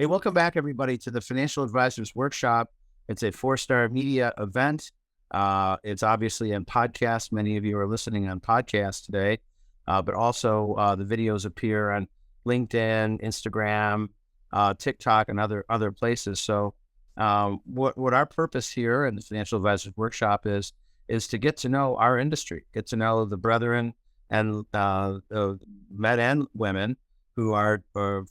Hey, welcome back, everybody, to the Financial Advisors Workshop. It's a four-star media event. It's obviously in podcast. Many of you are listening on podcast today, but also the videos appear on LinkedIn, Instagram, TikTok, and other places. So, what our purpose here in the Financial Advisors Workshop is to get to know our industry, get to know the brethren and men and women who are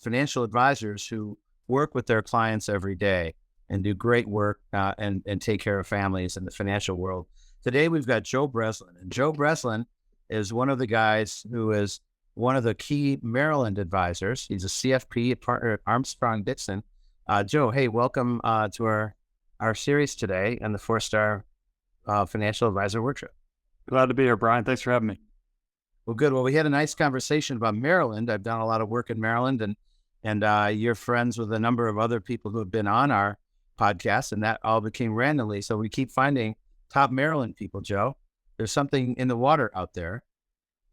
financial advisors who work with their clients every day and do great work and take care of families in the financial world. Today, we've got Joe Breslin. And Joe Breslin is one of the guys who is one of the key Maryland advisors. He's a CFP, a partner at Armstrong, Dixon. Joe, hey, welcome to our series today and the four-star Financial Advisor Workshop. Glad to be here, Brian. Thanks for having me. Well, good. Well, we had a nice conversation about Maryland. I've done a lot of work in Maryland, and you're friends with a number of other people who have been on our podcast, and that all became randomly. So we keep finding top Maryland people, Joe. There's something in the water out there.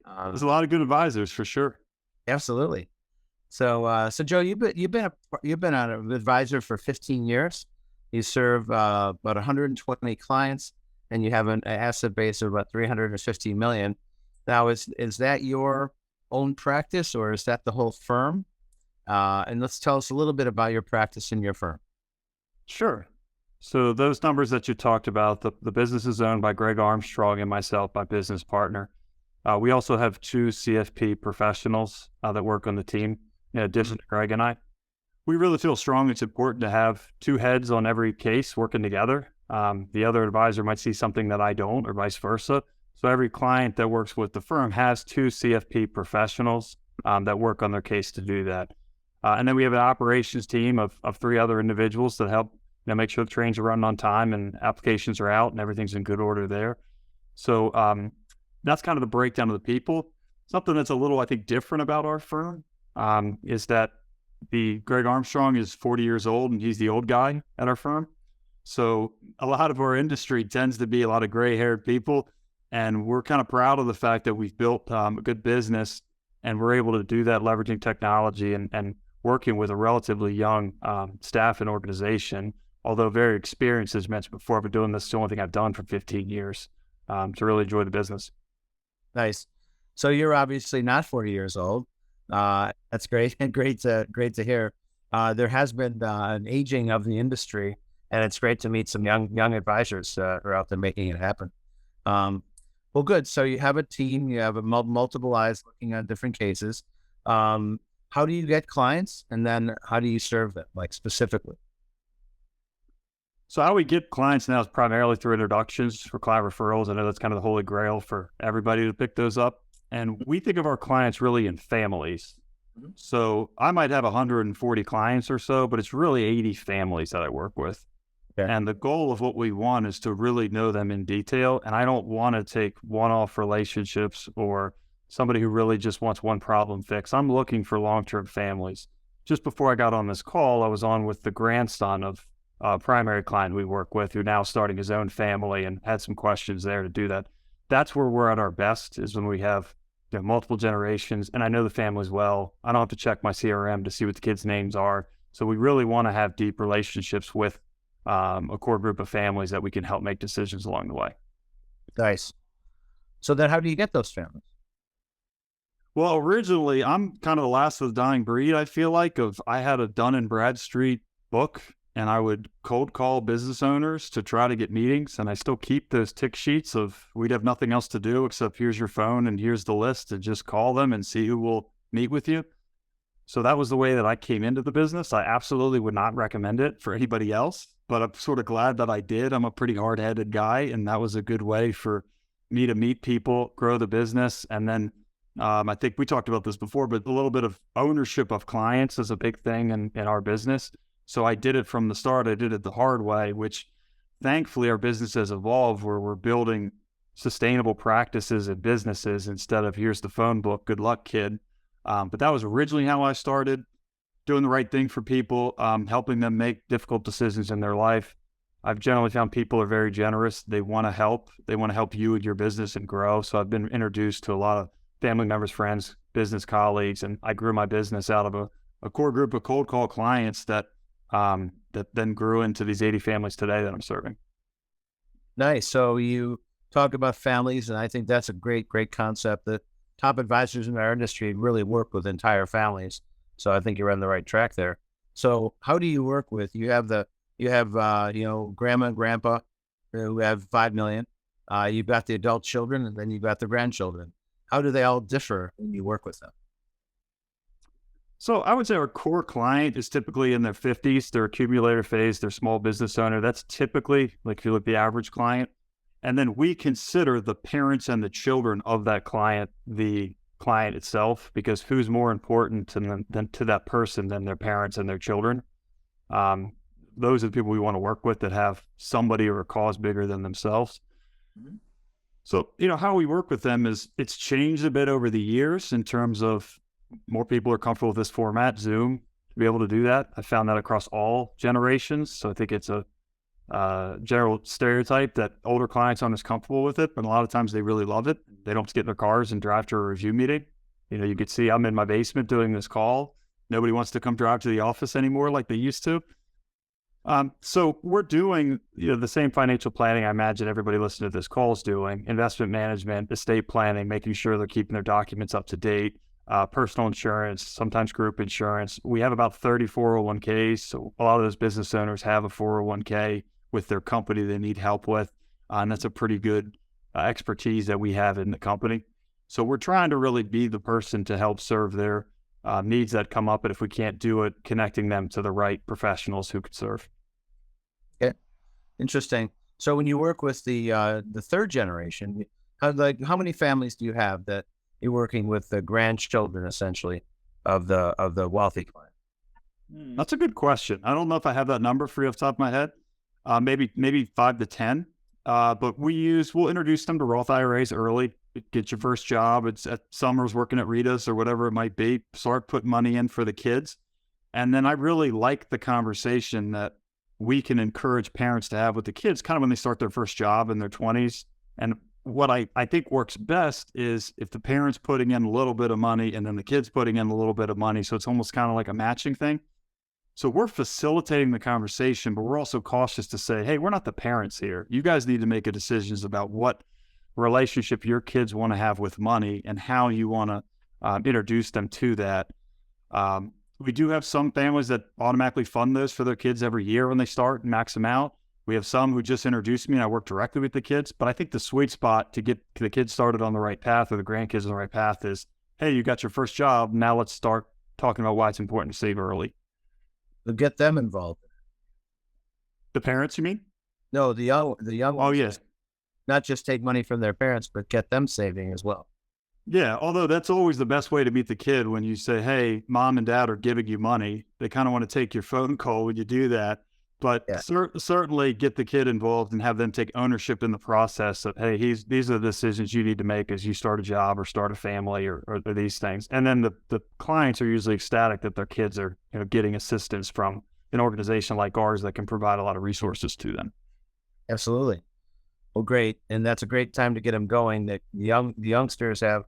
There's a lot of good advisors for sure. Absolutely. So Joe, you've been an advisor for 15 years. You serve about 120 clients, and you have an asset base of about 350 million. Now, is that your own practice, or is that the whole firm? And let's tell us a little bit about your practice in your firm. Sure. So those numbers that you talked about, the business is owned by Greg Armstrong and myself, my business partner. We also have two CFP professionals that work on the team, in addition to Greg and I. We really feel strong it's important to have two heads on every case working together. The other advisor might see something that I don't, or vice versa. So every client that works with the firm has two CFP professionals that work on their case to do that. And then we have an operations team of three other individuals that help make sure the trains are running on time and applications are out and everything's in good order there. So that's kind of the breakdown of the people. Something that's a little, I think, different about our firm is that Greg Armstrong is 40 years old and he's the old guy at our firm. So a lot of our industry tends to be a lot of gray-haired people, and we're kind of proud of the fact that we've built a good business and we're able to do that leveraging technology and working with a relatively young staff and organization, although very experienced, as mentioned before. But doing this is the only thing I've done for 15 years to really enjoy the business. Nice. So you're obviously not 40 years old. That's great and great to hear. There has been an aging of the industry, and it's great to meet some young advisors who are out there making it happen. Well, good. So you have a team, you have multiple eyes looking at different cases. How do you get clients, and then how do you serve them, like specifically? So how we get clients now is primarily through introductions for client referrals. I know that's kind of the holy grail for everybody to pick those up. And we think of our clients really in families. Mm-hmm. So I might have 140 clients or so, but it's really 80 families that I work with. Okay. And the goal of what we want is to really know them in detail. And I don't want to take one-off relationships or somebody who really just wants one problem fixed. I'm looking for long-term families. Just before I got on this call, I was on with the grandson of a primary client we work with, who now starting his own family, and had some questions there to do that. That's where we're at our best, is when we have multiple generations, and I know the families well. I don't have to check my CRM to see what the kids' names are. So we really want to have deep relationships with a core group of families that we can help make decisions along the way. Nice. So then how do you get those families? Well, originally, I'm kind of the last of the dying breed, I feel like. I had a Dun & Bradstreet book, and I would cold call business owners to try to get meetings. And I still keep those tick sheets of, we'd have nothing else to do except here's your phone and here's the list, and just call them and see who will meet with you. So that was the way that I came into the business. I absolutely would not recommend it for anybody else, but I'm sort of glad that I did. I'm a pretty hard-headed guy, and that was a good way for me to meet people, grow the business. And then I think we talked about this before, but a little bit of ownership of clients is a big thing in our business. So I did it from the start. I did it the hard way, which thankfully our business has evolved, where we're building sustainable practices and businesses instead of here's the phone book, good luck, kid. But that was originally how I started, doing the right thing for people, helping them make difficult decisions in their life. I've generally found people are very generous. They want to help. They want to help you with your business and grow. So I've been introduced to a lot of family members, friends, business colleagues, and I grew my business out of a core group of cold call clients that that then grew into these 80 families today that I'm serving. Nice. So you talk about families, and I think that's a great, great concept. The top advisors in our industry really work with entire families. So I think you're on the right track there. So how do you work with, grandma and grandpa who have 5 million. You've got the adult children, and then you've got the grandchildren. How do they all differ when you work with them? So I would say our core client is typically in their 50s, their accumulator phase, their small business owner. That's typically, like if you look at the average client. And then we consider the parents and the children of that client the client itself, because who's more important to that person than their parents and their children? Those are the people we want to work with that have somebody or a cause bigger than themselves. Mm-hmm. So, how we work with them is it's changed a bit over the years in terms of more people are comfortable with this format, Zoom, to be able to do that. I found that across all generations. So I think it's a general stereotype that older clients aren't as comfortable with it, but a lot of times they really love it. They don't get in their cars and drive to a review meeting. You could see I'm in my basement doing this call. Nobody wants to come drive to the office anymore like they used to. So we're doing the same financial planning I imagine everybody listening to this call is doing: investment management, estate planning, making sure they're keeping their documents up to date, personal insurance, sometimes group insurance. We have about 30 401ks. So a lot of those business owners have a 401k with their company they need help with. And that's a pretty good expertise that we have in the company. So we're trying to really be the person to help serve their needs that come up. And if we can't do it, connecting them to the right professionals who could serve. Okay. Interesting. So when you work with the third generation, how many families do you have that you're working with the grandchildren essentially of the wealthy client? That's a good question. I don't know if I have that number for you off the top of my head. Maybe 5 to 10. But we'll introduce them to Roth IRAs early. Get your first job. It's at Summers working at Rita's or whatever it might be. Start putting money in for the kids. And then I really like the conversation that we can encourage parents to have with the kids kind of when they start their first job in their 20s. And what I think works best is if the parents putting in a little bit of money and then the kids putting in a little bit of money. So it's almost kind of like a matching thing. So we're facilitating the conversation, but we're also cautious to say, hey, we're not the parents here. You guys need to make decisions about what relationship your kids want to have with money and how you want to introduce them to that. We do have some families that automatically fund those for their kids every year when they start and max them out. We have some who just introduced me and I work directly with the kids. But I think the sweet spot to get the kids started on the right path or the grandkids on the right path is, hey, you got your first job. Now let's start talking about why it's important to save early. Get them involved. The parents, you mean? No, the young. Oh, yes. Not just take money from their parents, but get them saving as well. Yeah, although that's always the best way to meet the kid when you say, hey, mom and dad are giving you money. They kind of want to take your phone call when you do that. But yeah. Certainly get the kid involved and have them take ownership in the process of, hey, these are the decisions you need to make as you start a job or start a family or these things. And then the clients are usually ecstatic that their kids are getting assistance from an organization like ours that can provide a lot of resources to them. Absolutely. Well, great. And that's a great time to get them going. The youngsters have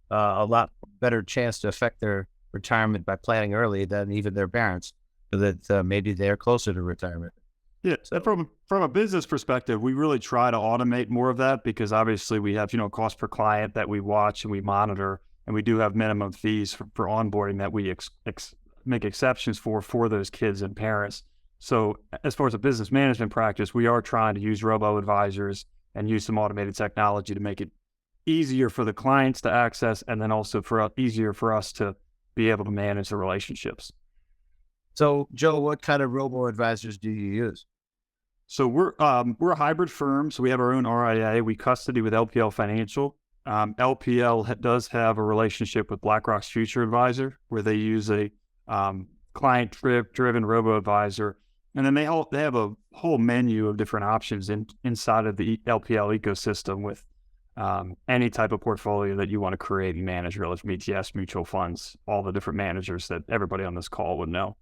a lot better chance to affect their retirement by planning early than even their parents. So that maybe they're closer to retirement. Yeah, so from a business perspective, we really try to automate more of that because obviously we have cost per client that we watch and we monitor, and we do have minimum fees for onboarding that we make exceptions for those kids and parents. So as far as a business management practice, we are trying to use robo-advisors and use some automated technology to make it easier for the clients to access, and then also easier for us to be able to manage the relationships. So, Joe, what kind of robo-advisors do you use? So we're a hybrid firm. So we have our own RIA. We custody with LPL Financial. LPL does have a relationship with BlackRock's Future Advisor, where they use a client-driven robo-advisor. And then they have a whole menu of different options inside of the LPL ecosystem with any type of portfolio that you want to create and manage, relative from ETFs, mutual funds, all the different managers that everybody on this call would know.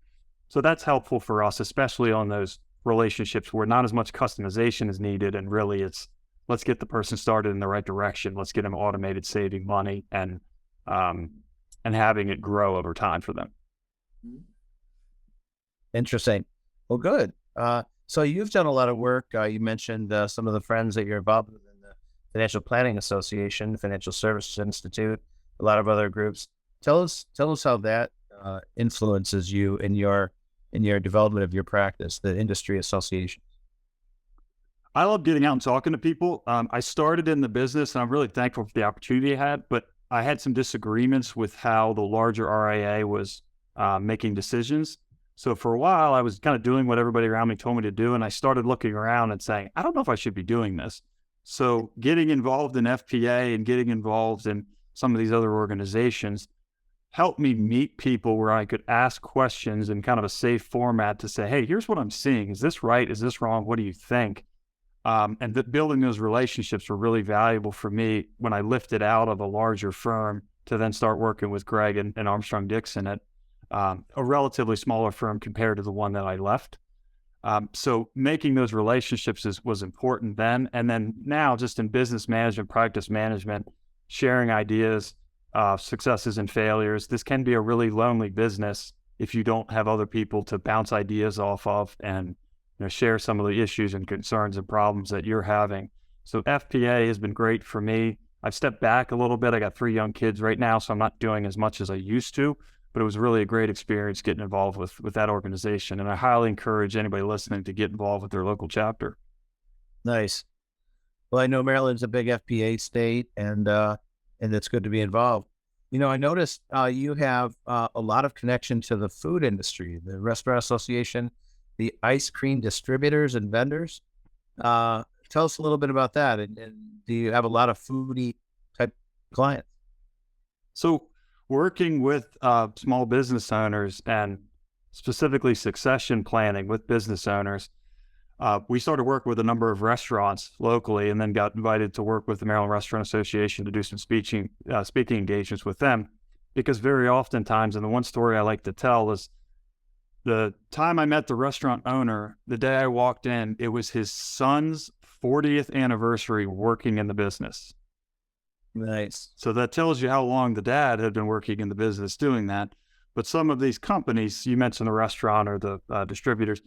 So that's helpful for us, especially on those relationships where not as much customization is needed. And really let's get the person started in the right direction. Let's get them automated saving money and having it grow over time for them. Interesting. Well, good. So you've done a lot of work. You mentioned some of the friends that you're involved with in the Financial Planning Association, Financial Services Institute, a lot of other groups. Tell us how that influences you in your development of your practice, the industry association. I love getting out and talking to people. I started in the business, and I'm really thankful for the opportunity I had, but I had some disagreements with how the larger RIA was making decisions. So for a while, I was kind of doing what everybody around me told me to do, and I started looking around and saying, I don't know if I should be doing this. So getting involved in FPA and getting involved in some of these other organizations helped me meet people where I could ask questions in kind of a safe format to say, hey, here's what I'm seeing. Is this right? Is this wrong? What do you think? And that building those relationships were really valuable for me when I lifted out of a larger firm to then start working with Greg and Armstrong Dixon at a relatively smaller firm compared to the one that I left. So making those relationships was important then. And then now just in business management, practice management, sharing ideas, successes and failures. This can be a really lonely business if you don't have other people to bounce ideas off of and share some of the issues and concerns and problems that you're having. So FPA has been great for me. I've stepped back a little bit. I got 3 young kids right now, so I'm not doing as much as I used to, but it was really a great experience getting involved with that organization. And I highly encourage anybody listening to get involved with their local chapter. Nice. Well, I know Maryland's a big FPA state, and it's good to be involved. I noticed you have a lot of connection to the food industry, the Restaurant Association, the ice cream distributors and vendors. Tell us a little bit about that. And do you have a lot of foodie type clients? So working with small business owners and specifically succession planning with business owners, we started working with a number of restaurants locally and then got invited to work with the Maryland Restaurant Association to do some speaking engagements with them. Because very oftentimes, and the one story I like to tell is the time I met the restaurant owner, the day I walked in, it was his son's 40th anniversary working in the business. Nice. So that tells you how long the dad had been working in the business doing that. But some of these companies, you mentioned the restaurant or the distributors,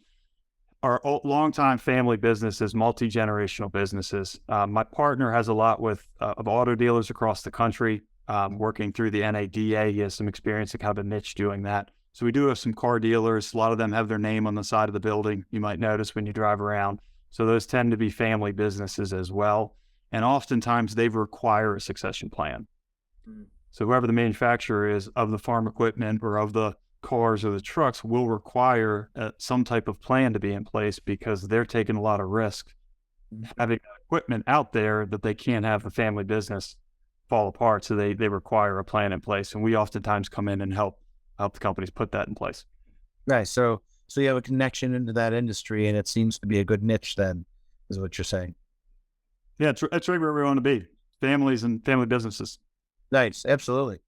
are longtime family businesses, multi-generational businesses. My partner has a lot with of auto dealers across the country, working through the NADA. He has some experience in kind of a niche doing that. So we do have some car dealers. A lot of them have their name on the side of the building. You might notice when you drive around. So those tend to be family businesses as well. And oftentimes they require a succession plan. Mm. So whoever the manufacturer is of the farm equipment or of the cars or the trucks will require some type of plan to be in place because they're taking a lot of risk having equipment out there that they can't have the family business fall apart. So they require a plan in place. And we oftentimes come in and help the companies put that in place. Nice. So you have a connection into that industry, and it seems to be a good niche then, is what you're saying. Yeah, that's right where we want to be. Families and family businesses. Nice. Absolutely.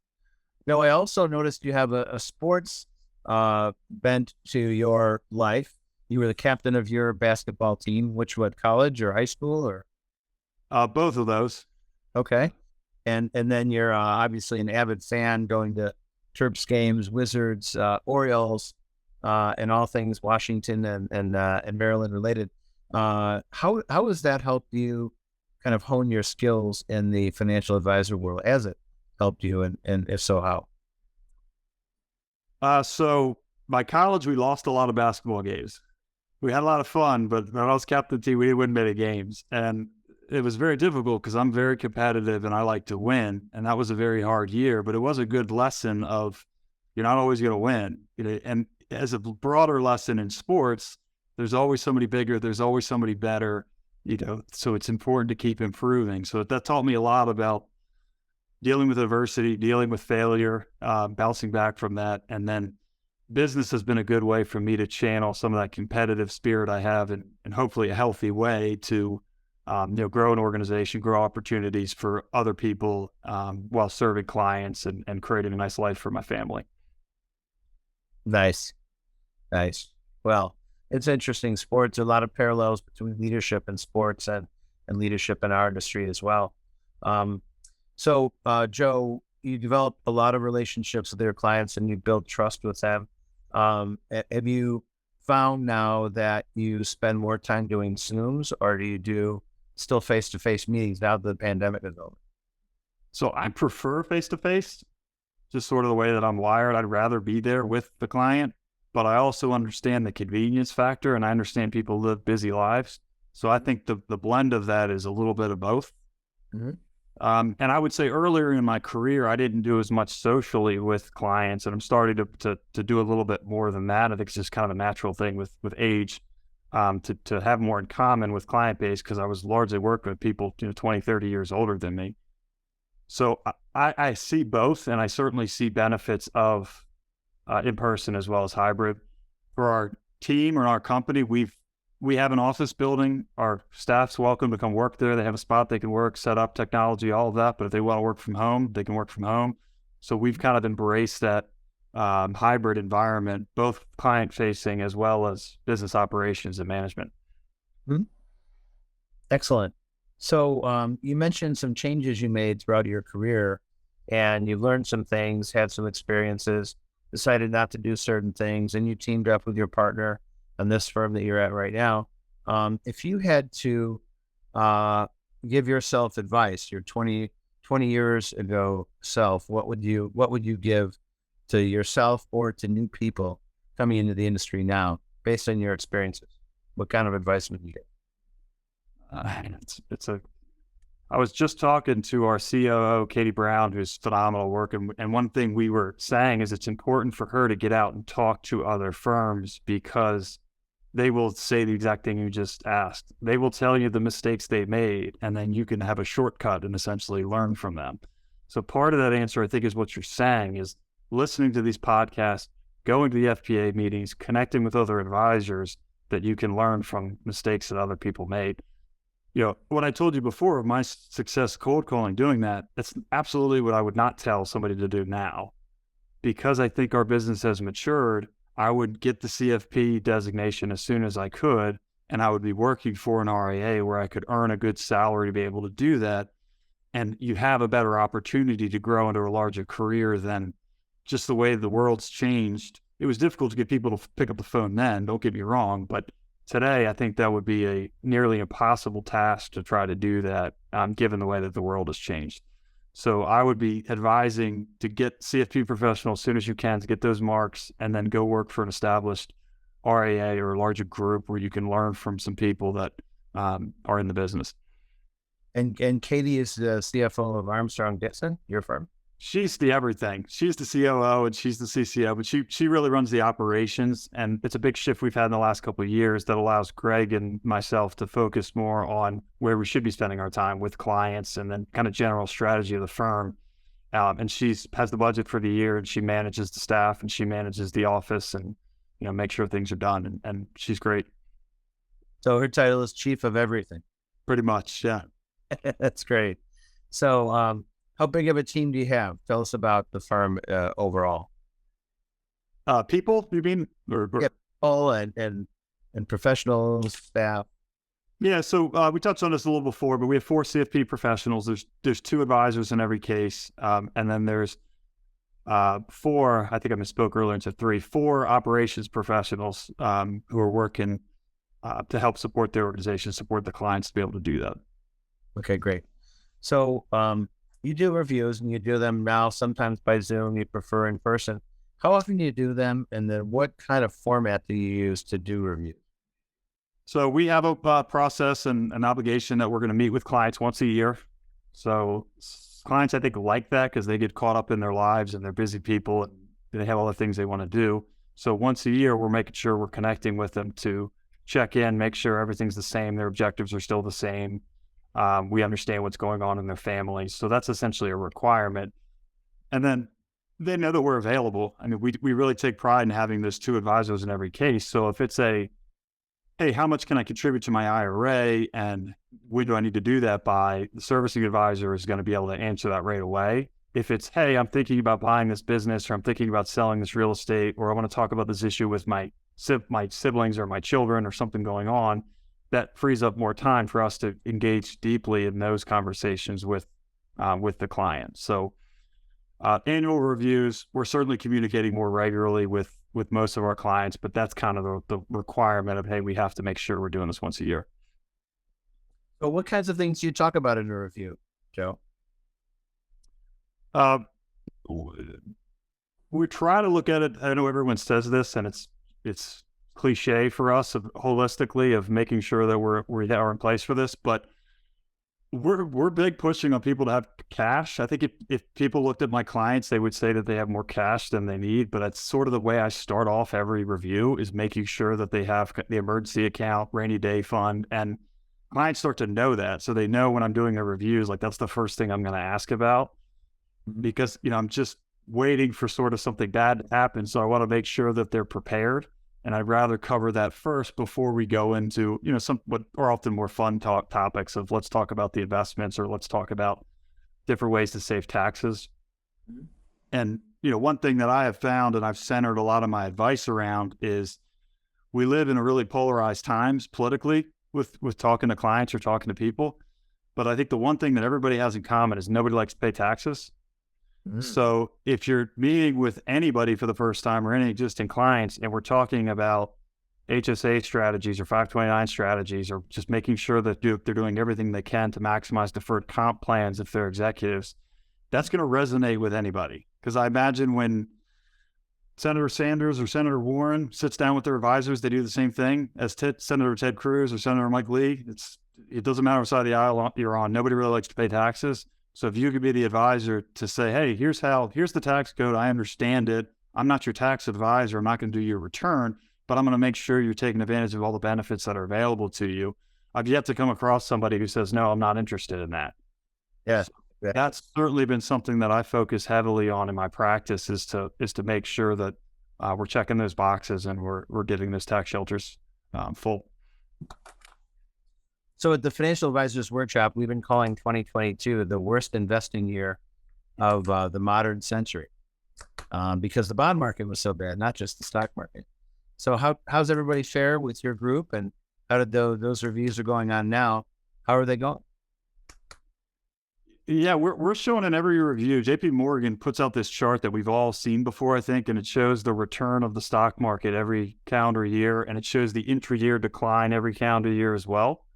Now, I also noticed you have a sports bent to your life. You were the captain of your basketball team, what, college or high school or? Both of those. Okay. And then you're obviously an avid fan going to Terps games, Wizards, Orioles, and all things Washington and Maryland related. How has that helped you kind of hone your skills in the financial advisor world? Has it helped you, and if so, how? So my college, we lost a lot of basketball games. We had a lot of fun, but when I was captain of the team, we didn't win many games. And it was very difficult because I'm very competitive and I like to win. And that was a very hard year, but it was a good lesson of you're not always going to win. And as a broader lesson in sports, there's always somebody bigger. There's always somebody better, so it's important to keep improving. So that taught me a lot about dealing with adversity, dealing with failure, bouncing back from that. And then business has been a good way for me to channel some of that competitive spirit I have and hopefully a healthy way to grow an organization, grow opportunities for other people while serving clients and creating a nice life for my family. Nice. Well, it's interesting. Sports, a lot of parallels between leadership in sports and leadership in our industry as well. So, Joe, you develop a lot of relationships with your clients and you build trust with them. Have you found now that you spend more time doing Zooms, or do you do still face-to-face meetings now that the pandemic is over? So I prefer face to face, just sort of the way that I'm wired. I'd rather be there with the client, but I also understand the convenience factor and I understand people live busy lives. So I think the blend of that is a little bit of both. Mhm. And I would say earlier in my career, I didn't do as much socially with clients, and I'm starting to do a little bit more than that. I think it's just kind of a natural thing with age, to have more in common with client base because I was largely working with people, 20, 30 years older than me. So I see both, and I certainly see benefits of in person as well as hybrid. For our team or our company, we have an office building. Our staff's welcome to come work there. They have a spot they can work, set up technology, all of that. But if they want to work from home, they can work from home. So we've kind of embraced that hybrid environment, both client facing as well as business operations and management. Mhm. Excellent. So you mentioned some changes you made throughout your career, and you learned some things, had some experiences, decided not to do certain things, and you teamed up with your partner on this firm that you're at right now. If you had to uh, give yourself advice, your 20 years ago self, what would you give to yourself or to new people coming into the industry now, based on your experiences? What kind of advice would you give? It's a I was just talking to our COO, Katie Brown, who's phenomenal work. And one thing we were saying is it's important for her to get out and talk to other firms because they will say the exact thing you just asked. They will tell you the mistakes they made, and then you can have a shortcut and essentially learn from them. So part of that answer, I think, is what you're saying is listening to these podcasts, going to the FPA meetings, connecting with other advisors that you can learn from mistakes that other people made. What I told you before of my success cold calling, doing that, that's absolutely what I would not tell somebody to do now. Because I think our business has matured, I would get the CFP designation as soon as I could, and I would be working for an RIA where I could earn a good salary to be able to do that. And you have a better opportunity to grow into a larger career than just the way the world's changed. It was difficult to get people to pick up the phone then, don't get me wrong, but today, I think that would be a nearly impossible task to try to do that, given the way that the world has changed. So I would be advising to get CFP professional as soon as you can to get those marks and then go work for an established RAA or a larger group where you can learn from some people that are in the business. And Katie is the CFO of Armstrong Dixon, your firm. She's the everything. She's the COO and she's the CCO, but she really runs the operations. And it's a big shift we've had in the last couple of years that allows Greg and myself to focus more on where we should be spending our time with clients and then kind of general strategy of the firm. And she's has the budget for the year and she manages the staff and she manages the office and, make sure things are done. And she's great. So her title is Chief of Everything. Pretty much. Yeah. That's great. So how big of a team do you have? Tell us about the firm overall. People, you mean? Yeah, people and professionals, staff. Yeah, so we touched on this a little before, but we have 4 CFP professionals. There's 2 advisors in every case, and then there's 4. I think I misspoke earlier into 3, 4 operations professionals who are working to help support the organization, support the clients to be able to do that. Okay, great. So you do reviews and you do them now sometimes by Zoom. You prefer in person. How often do you do them, and then what kind of format do you use to do reviews? So we have a process and an obligation that we're going to meet with clients once a year. So clients, I think, like that because they get caught up in their lives and they're busy people and they have other things they want to do. So once a year, we're making sure we're connecting with them to check in, make sure everything's the same, their objectives are still the same. We understand what's going on in their families. So that's essentially a requirement. And then they know that we're available. I mean, we really take pride in having those 2 advisors in every case. So if it's hey, how much can I contribute to my IRA and when do I need to do that by, the servicing advisor is going to be able to answer that right away. If it's, hey, I'm thinking about buying this business or I'm thinking about selling this real estate or I want to talk about this issue with my siblings or my children or something going on, that frees up more time for us to engage deeply in those conversations with the client. So Annual reviews, we're certainly communicating more regularly with most of our clients, but that's kind of the requirement of, hey, we have to make sure we're doing this once a year. So what kinds of things do you talk about in a review, Joe? Uh, we try to look at it. I know everyone says this, and it's cliche for us holistically of making sure that we are in place for this, but we're big pushing on people to have cash. I think if people looked at my clients, they would say that they have more cash than they need, but that's sort of the way I start off every review, is making sure that they have the emergency account, rainy day fund, and clients start to know that. So they know when I'm doing their reviews, like that's the first thing I'm going to ask about, because, I'm just waiting for sort of something bad to happen. So I want to make sure that they're prepared. And I'd rather cover that first before we go into, some what are often more fun topics of, let's talk about the investments, or let's talk about different ways to save taxes. Mm-hmm. And, one thing that I have found, and I've centered a lot of my advice around, is we live in a really polarized times politically with talking to clients or talking to people. But I think the one thing that everybody has in common is nobody likes to pay taxes. So if you're meeting with anybody for the first time, or any existing clients, and we're talking about HSA strategies or 529 strategies, or just making sure that they're doing everything they can to maximize deferred comp plans if they're executives, that's going to resonate with anybody. Because I imagine when Senator Sanders or Senator Warren sits down with their advisors, they do the same thing as Senator Ted Cruz or Senator Mike Lee. It doesn't matter what side of the aisle you're on. Nobody really likes to pay taxes. So if you could be the advisor to say, hey, here's the tax code. I understand it. I'm not your tax advisor. I'm not going to do your return, but I'm going to make sure you're taking advantage of all the benefits that are available to you. I've yet to come across somebody who says, no, I'm not interested in that. Yes. So that's certainly been something that I focus heavily on in my practice, is to make sure that we're checking those boxes and we're getting those tax shelters full. So at the Financial Advisors Workshop, we've been calling 2022 the worst investing year of the modern century, because the bond market was so bad, not just the stock market. So how's everybody fare with your group, and how did those reviews are going on now? How are they going? Yeah, we're showing in every review. JP Morgan puts out this chart that we've all seen before, I think, and it shows the return of the stock market every calendar year, and it shows the intra-year decline every calendar year as well.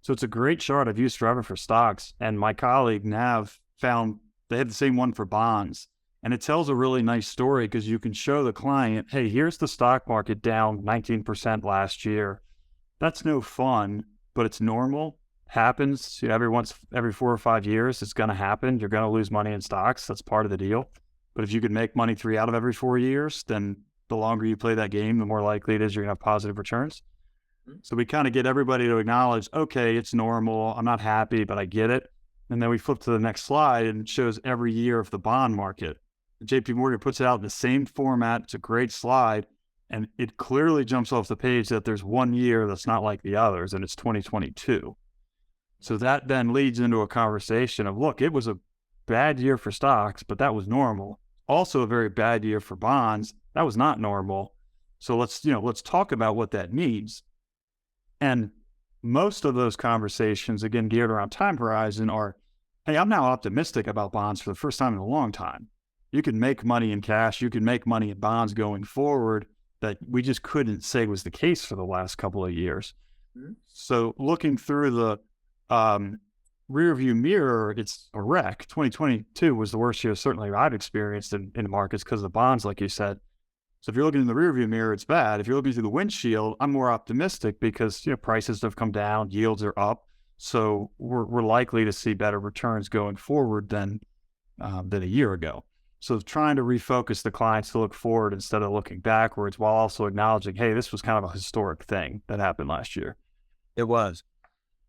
So it's a great chart I've used forever for stocks. And my colleague Nav found they had the same one for bonds. And it tells a really nice story, because you can show the client, hey, here's the stock market down 19% last year. That's no fun, but it's normal. Happens every 4 or 5 years. It's going to happen. You're going to lose money in stocks. That's part of the deal. But if you could make money 3 out of every 4 years, then the longer you play that game, the more likely it is you're going to have positive returns. So we kind of get everybody to acknowledge, okay, it's normal. I'm not happy, but I get it. And then we flip to the next slide, and it shows every year of the bond market. JP Morgan puts it out in the same format. It's a great slide. And it clearly jumps off the page that there's one year that's not like the others, and it's 2022. So that then leads into a conversation of, look, it was a bad year for stocks, but that was normal. Also a very bad year for bonds. That was not normal. So let's talk about what that means. And most of those conversations, again, geared around time horizon, are, hey, I'm now optimistic about bonds for the first time in a long time. You can make money in cash. You can make money in bonds going forward, that we just couldn't say was the case for the last couple of years. Mm-hmm. So looking through the rearview mirror, it's a wreck. 2022 was the worst year certainly I've experienced in markets because of the bonds, like you said. So if you're looking in the rearview mirror, it's bad. If you're looking through the windshield, I'm more optimistic, because prices have come down, yields are up, so we're likely to see better returns going forward than a year ago. So trying to refocus the clients to look forward instead of looking backwards, while also acknowledging, hey, this was kind of a historic thing that happened last year. It was.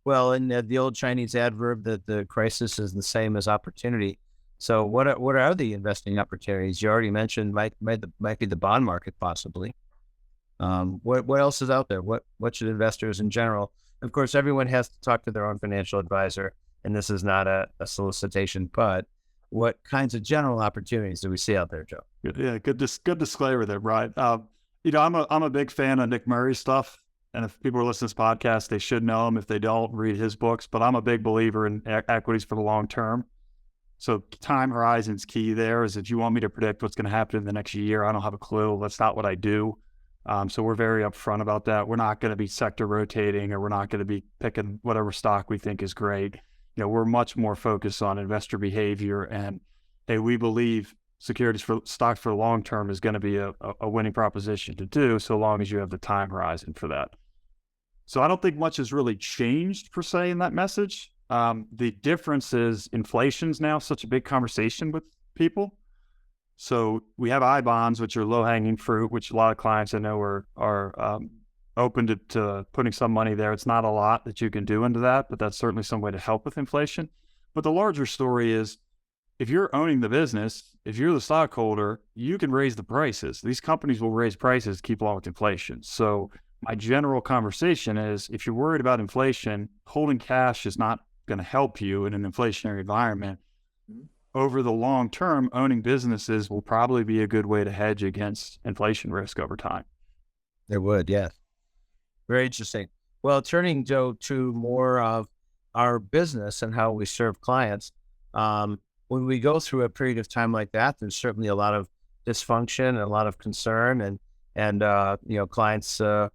Well, and the old Chinese adverb that the crisis is the same as opportunity. So what are the investing opportunities? You already mentioned might be the bond market possibly. What else is out there? What should investors in general? Of course, everyone has to talk to their own financial advisor, and this is not a solicitation, but what kinds of general opportunities do we see out there, Joe? Yeah, good disclaimer there, Brian. I'm a big fan of Nick Murray's stuff, and if people are listening to this podcast, they should know him. If they don't, read his books. But I'm a big believer in equities for the long term. So time horizon's key there. Is if you want me to predict what's going to happen in the next year, I don't have a clue. That's not what I do. So we're very upfront about that. We're not going to be sector rotating, or we're not going to be picking whatever stock we think is great. We're much more focused on investor behavior, and hey, we believe securities for stocks for the long term is going to be a winning proposition to do, so long as you have the time horizon for that. So I don't think much has really changed per se in that message. The difference is inflation's now such a big conversation with people. So we have I bonds, which are low hanging fruit, which a lot of clients I know are open to putting some money there. It's not a lot that you can do into that, but that's certainly some way to help with inflation. But the larger story is, if you're owning the business, if you're the stockholder, you can raise the prices. These companies will raise prices to keep along with inflation. So my general conversation is, if you're worried about inflation, holding cash is not going to help you in an inflationary environment. Over the long term, owning businesses will probably be a good way to hedge against inflation risk over time. There would, yes. Very interesting. Well, turning, Joe, to more of our business and how we serve clients, when we go through a period of time like that, there's certainly a lot of dysfunction and a lot of concern, and clients are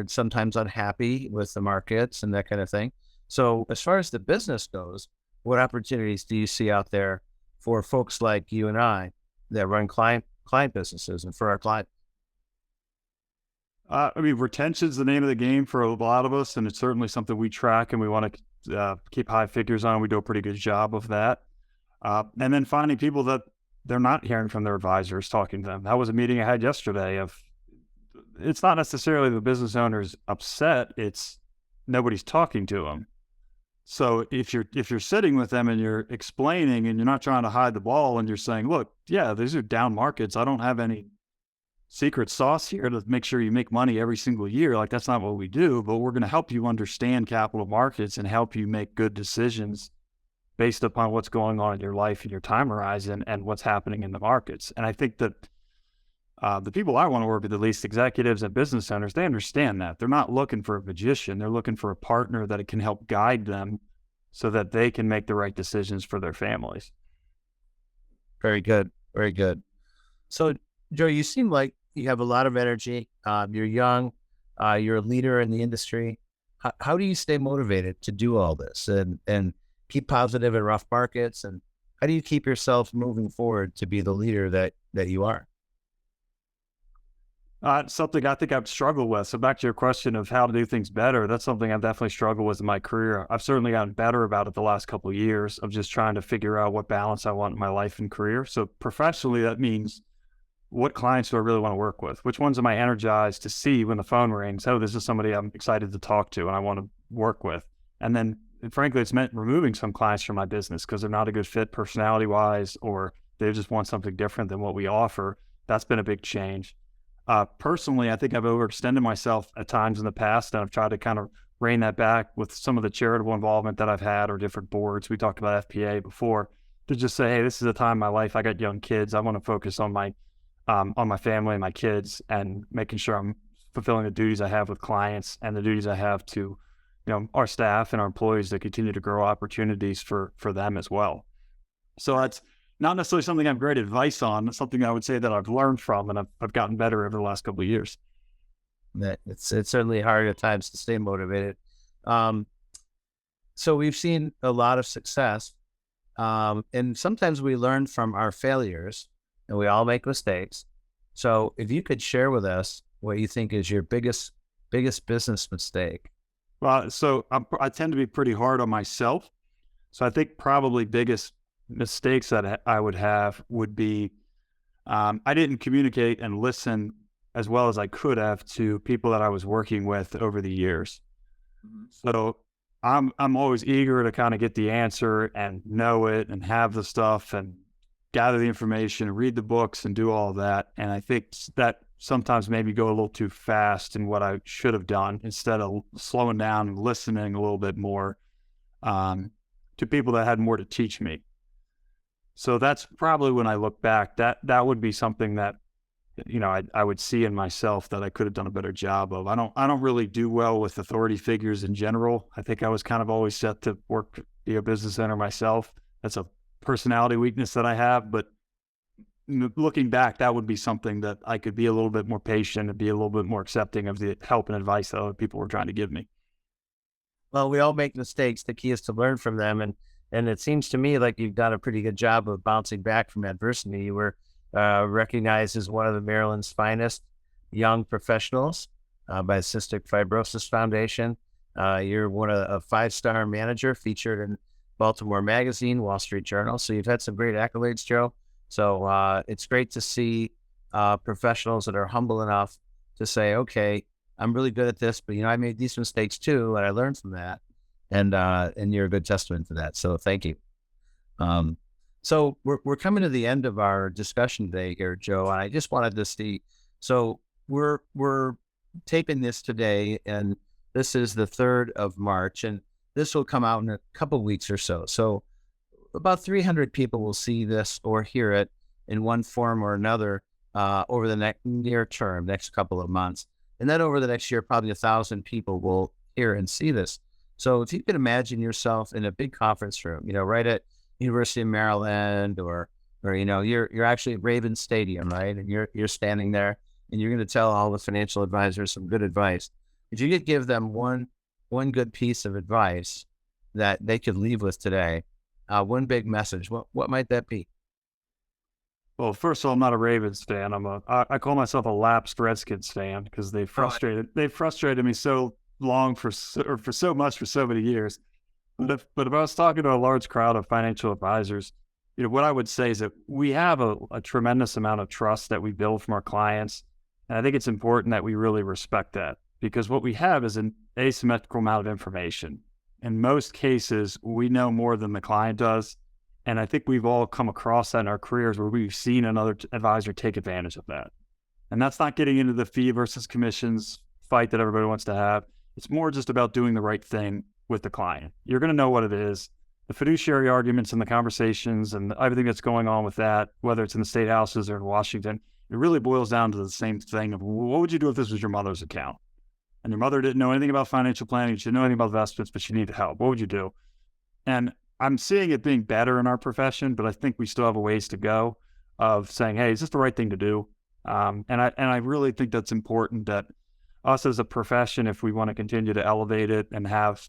sometimes unhappy with the markets and that kind of thing. So as far as the business goes, what opportunities do you see out there for folks like you and I that run client businesses and for our clients? Retention's the name of the game for a lot of us, and it's certainly something we track and we want to keep high figures on. We do a pretty good job of that. And then finding people that they're not hearing from their advisors, talking to them. That was a meeting I had yesterday it's not necessarily the business owner's upset, it's nobody's talking to them. So if you're sitting with them and you're explaining and you're not trying to hide the ball, and you're saying, look, yeah, these are down markets. I don't have any secret sauce here to make sure you make money every single year. Like, that's not what we do, but we're going to help you understand capital markets and help you make good decisions based upon what's going on in your life and your time horizon and what's happening in the markets. And I think that the people I want to work with, at least executives and business owners, they understand that. They're not looking for a magician. They're looking for a partner that can help guide them so that they can make the right decisions for their families. Very good. Very good. So, Joe, you seem like you have a lot of energy. You're young. You're a leader in the industry. How do you stay motivated to do all this and keep positive in rough markets? And how do you keep yourself moving forward to be the leader that you are? Something I think I've struggled with. So back to your question of how to do things better, that's something I've definitely struggled with in my career. I've certainly gotten better about it the last couple of years of just trying to figure out what balance I want in my life and career. So professionally, that means, what clients do I really want to work with? Which ones am I energized to see when the phone rings? Oh, this is somebody I'm excited to talk to and I want to work with. And then, frankly, it's meant removing some clients from my business because they're not a good fit personality-wise, or they just want something different than what we offer. That's been a big change. Personally, I think I've overextended myself at times in the past, and I've tried to kind of rein that back with some of the charitable involvement that I've had or different boards. We talked about FPA before, to just say, hey, this is a time in my life. I got young kids. I want to focus on my family and my kids, and making sure I'm fulfilling the duties I have with clients and the duties I have to, our staff and our employees, to continue to grow opportunities for them as well. So that's not necessarily something I have great advice on. It's something I would say that I've learned from, and I've gotten better over the last couple of years. It's certainly hard at times to stay motivated. So we've seen a lot of success, and sometimes we learn from our failures, and we all make mistakes. So if you could share with us what you think is your biggest business mistake. Well, so I tend to be pretty hard on myself. So I think probably biggest mistakes that I would have would be, I didn't communicate and listen as well as I could have to people that I was working with over the years. So I'm always eager to kind of get the answer and know it and have the stuff and gather the information and read the books and do all of that. And I think that sometimes maybe go a little too fast in what I should have done, instead of slowing down and listening a little bit more to people that had more to teach me. So that's probably, when I look back, that would be something that, I would see in myself that I could have done a better job of. I don't really do well with authority figures in general. I think I was kind of always set to be a business owner myself. That's a personality weakness that I have, but looking back, that would be something that I could be a little bit more patient and be a little bit more accepting of the help and advice that other people were trying to give me. Well, we all make mistakes. The key is to learn from them. And it seems to me like you've done a pretty good job of bouncing back from adversity. You were recognized as one of the Maryland's finest young professionals by Cystic Fibrosis Foundation. You're one of a 5-star manager featured in Baltimore Magazine, Wall Street Journal. So you've had some great accolades, Joe. So it's great to see professionals that are humble enough to say, okay, I'm really good at this, but I made these mistakes too, and I learned from that. And you're a good testament to that. So thank you. So we're coming to the end of our discussion today here, Joe. And I just wanted to see. So we're taping this today, and this is the 3rd of March, and this will come out in a couple of weeks or so. So about 300 people will see this or hear it in one form or another over the near term, next couple of months. And then over the next year, probably 1,000 people will hear and see this. So if you can imagine yourself in a big conference room, right at University of Maryland, or you're actually at Ravens Stadium, right? And you're standing there, and you're going to tell all the financial advisors some good advice. If you could give them one good piece of advice that they could leave with today, one big message, what might that be? Well, first of all, I'm not a Ravens fan. I call myself a lapsed Redskins fan because they frustrated me so long for so much for so many years. But if I was talking to a large crowd of financial advisors, what I would say is that we have a tremendous amount of trust that we build from our clients. And I think it's important that we really respect that, because what we have is an asymmetrical amount of information. In most cases, we know more than the client does. And I think we've all come across that in our careers where we've seen another advisor take advantage of that. And that's not getting into the fee versus commissions fight that everybody wants to have. It's more just about doing the right thing with the client. You're going to know what it is. The fiduciary arguments and the conversations and everything that's going on with that, whether it's in the state houses or in Washington, it really boils down to the same thing of, what would you do if this was your mother's account? And your mother didn't know anything about financial planning, she didn't know anything about investments, but she needed help. What would you do? And I'm seeing it being better in our profession, but I think we still have a ways to go of saying, hey, is this the right thing to do? And I really think that's important, that us as a profession, if we want to continue to elevate it and have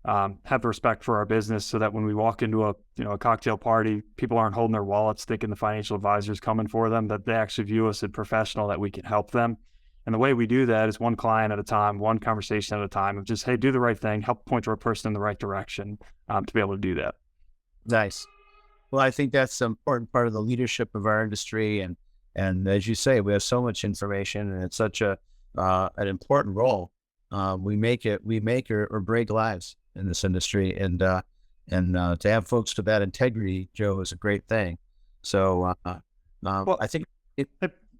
the respect for our business, so that when we walk into a cocktail party, people aren't holding their wallets thinking the financial advisor is coming for them, that they actually view us as professional, that we can help them. And the way we do that is one client at a time, one conversation at a time, of just, hey, do the right thing, help point our person in the right direction to be able to do that. Nice. Well, I think that's an important part of the leadership of our industry. And as you say, we have so much information, and it's such an important role. We make or break lives in this industry. And to have folks with that integrity, Joe, is a great thing. So well, I think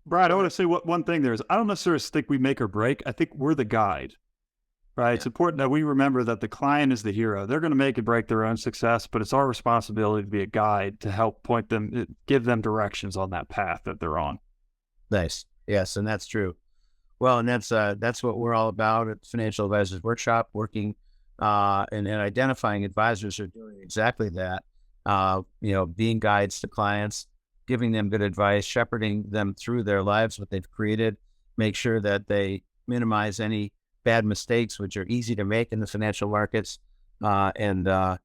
Brad, I want to say one thing there is, I don't necessarily think we make or break. I think we're the guide, right? Yeah. It's important that we remember that the client is the hero. They're going to make and break their own success, but it's our responsibility to be a guide to help point them, give them directions on that path that they're on. Nice. Yes, and that's true. Well, and that's what we're all about at the Financial Advisors Workshop, working and identifying advisors who are doing exactly that, being guides to clients, giving them good advice, shepherding them through their lives, what they've created, make sure that they minimize any bad mistakes, which are easy to make in the financial markets. And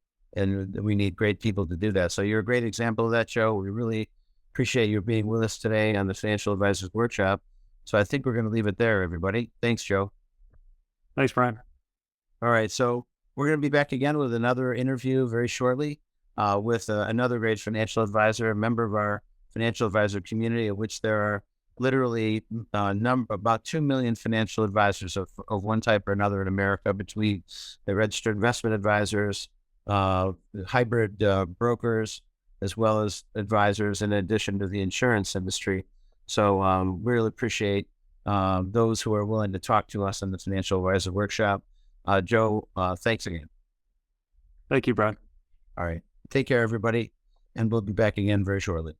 we need great people to do that. So you're a great example of that, Joe. We really appreciate you being with us today on the Financial Advisors Workshop. So I think we're going to leave it there, everybody. Thanks, Joe. Thanks, Brian. All right. So we're going to be back again with another interview very shortly with another great financial advisor, a member of our financial advisor community, of which there are literally about 2 million financial advisors of one type or another in America, between the registered investment advisors, hybrid brokers, as well as advisors in addition to the insurance industry. So really appreciate those who are willing to talk to us in the Financial Advisor Workshop. Joe, thanks again. Thank you, Brad. All right. Take care, everybody, and we'll be back again very shortly.